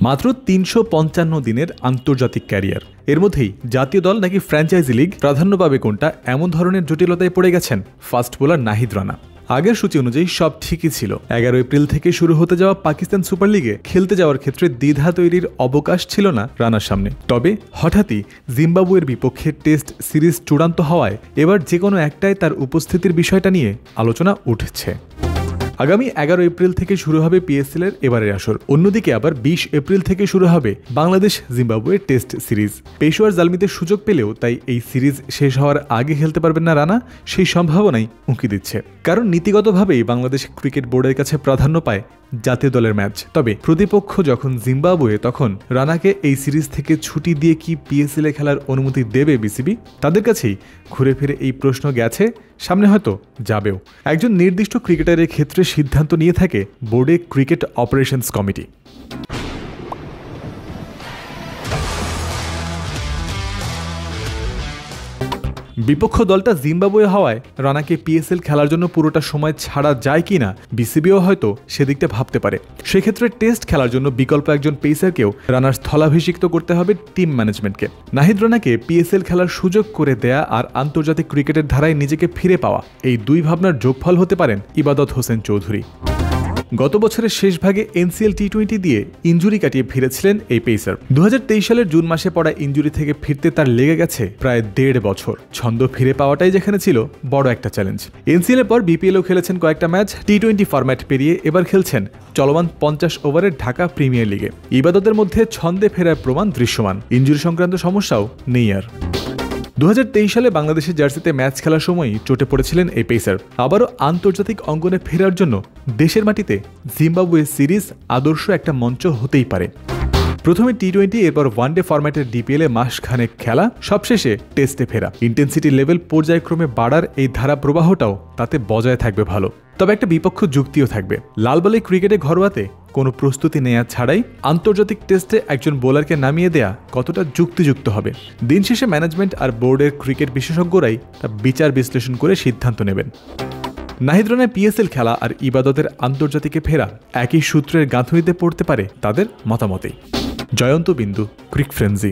মাত্র ৩৫৫ দিনের আন্তর্জাতিক ক্যারিয়ার, এর মধ্যেই জাতীয় দল নাকি ফ্র্যাঞ্চাইজি লিগ প্রাধান্য পাবে কোনটা, এমন ধরনের জটিলতায় পড়ে গেছেন ফাস্ট বোলার নাহিদ রানা। আগের সূচি অনুযায়ী সব ঠিকই ছিল। 11 এপ্রিল থেকে শুরু হতে যাওয়া পাকিস্তান সুপার লিগে খেলতে যাওয়ার ক্ষেত্রে দ্বিধা তৈরির অবকাশ ছিল না রানার সামনে। তবে হঠাৎই জিম্বাবুয়ের বিপক্ষে টেস্ট সিরিজ চূড়ান্ত হওয়ায় এবার যে কোনো একটাই তার উপস্থিতির বিষয়টা নিয়ে আলোচনা উঠছে। আগামী 11 এপ্রিল থেকে শুরু হবে পিএসএল এর এবারের আসর। অন্যদিকে আবার 20 এপ্রিল থেকে শুরু হবে Bangladesh Zimbabwe test series. Peshawar জালমিতে সুযোগ পেলেও তাই এই সিরিজ শেষ হওয়ার আগে খেলতে পারবেন না রানা, সেই সম্ভাবনাই উঁকি দিচ্ছে। কারণ নীতিগতভাবেই বাংলাদেশ ক্রিকেট বোর্ডের কাছে প্রাধান্য পায় জাতীয় দলের ম্যাচ। তবে প্রতিপক্ষ যখন জিম্বাবুয়ে, তখন রানাকে এই সিরিজ থেকে ছুটি দিয়ে কি পিএসএল এ খেলার অনুমতি দেবে বিসিবি? তাদের কাছেই ঘুরে ফিরে এই প্রশ্ন গেছে, সামনে হয়তো যাবেও। একজন নির্দিষ্ট ক্রিকেটারের ক্ষেত্রে সিদ্ধান্ত নিয়ে থাকে বোর্ডে ক্রিকেট অপারেশনস কমিটি। বিপক্ষ দলটা জিম্বাবুয়ে হওয়ায় রানাকে পিএসএল খেলার জন্য পুরোটা সময় ছাড়া যায় কিনা বিসিবিও হয়তো সেদিকটা ভাবতে পারে। সেক্ষেত্রে টেস্ট খেলার জন্য বিকল্প একজন পেসারকেও রানার স্থলাভিষিক্ত করতে হবে টিম ম্যানেজমেন্টকে। নাহিদ রানাকে পিএসএল খেলার সুযোগ করে দেয়া আর আন্তর্জাতিক ক্রিকেটের ধারায় নিজেকে ফিরে পাওয়া, এই দুই ভাবনার যোগফল হতে পারেন ইবাদত হোসেন চৌধুরী। গত বছরের শেষ ভাগে এনসিএল টি20 দিয়ে ইনজুরি কাটিয়ে ফিরেছিলেন এই পেসার। 2023 সালের জুন মাসে পড়া ইনজুরি থেকে ফিরতে তার লেগে গেছে প্রায় 1.5 বছর। ছন্দ ফিরে পাওয়াটাই যেখানে ছিল বড় একটা চ্যালেঞ্জ। এনসিএল এর পর বিপিএলও খেলেছেন কয়েকটা ম্যাচ। টি20 ফরম্যাট পেরিয়ে এবার খেলছেন চলমান 50 ওভারের ঢাকা প্রিমিয়ার লিগে। ইবাদতের মধ্যে ছন্দে ফেরার প্রমাণ দৃশ্যমান, ইনজুরি সংক্রান্ত সমস্যাও নেই আর। 2023 সালে বাংলাদেশের জার্সিতে ম্যাচ খেলার সময়ই চোটে পড়েছিলেন এই পেসার। আবারও আন্তর্জাতিক অঙ্গনে ফেরার জন্য দেশের মাটিতে জিম্বাবুয়ে সিরিজ আদর্শ একটা মঞ্চ হতেই পারে। প্রথমে টি20, এরপর ওয়ানডে ফরম্যাটের ডিপিএলে মাসখানেক খেলা, সবশেষে টেস্টে ফেরা। ইন্টেন্সিটি লেভেল পর্যায়ক্রমে বাড়ার এই ধারা প্রবাহটাও তাতে বজায় থাকবে ভালো। তবে একটা বিপক্ষ যুক্তিও থাকবে। লাল বলে ক্রিকেটে ঘরোয়াতে কোনো প্রস্তুতি নেওয়া ছাড়াই আন্তর্জাতিক টেস্টে একজন বোলারকে নামিয়ে দেয়া কতটা যুক্তিযুক্ত হবে? দিন শেষে ম্যানেজমেন্ট আর বোর্ডের ক্রিকেট বিশেষজ্ঞরাই তা বিচার বিশ্লেষণ করে সিদ্ধান্ত নেবেন। নাহিদ রানার পিএসএল খেলা আর ইবাদতের আন্তর্জাতিকে ফেরা একই সূত্রের গাঁথুনিতে পড়তে পারে তাদের মতামতেই। জয়ন্ত বিন্দু, ক্রিক ফ্রেন্সি।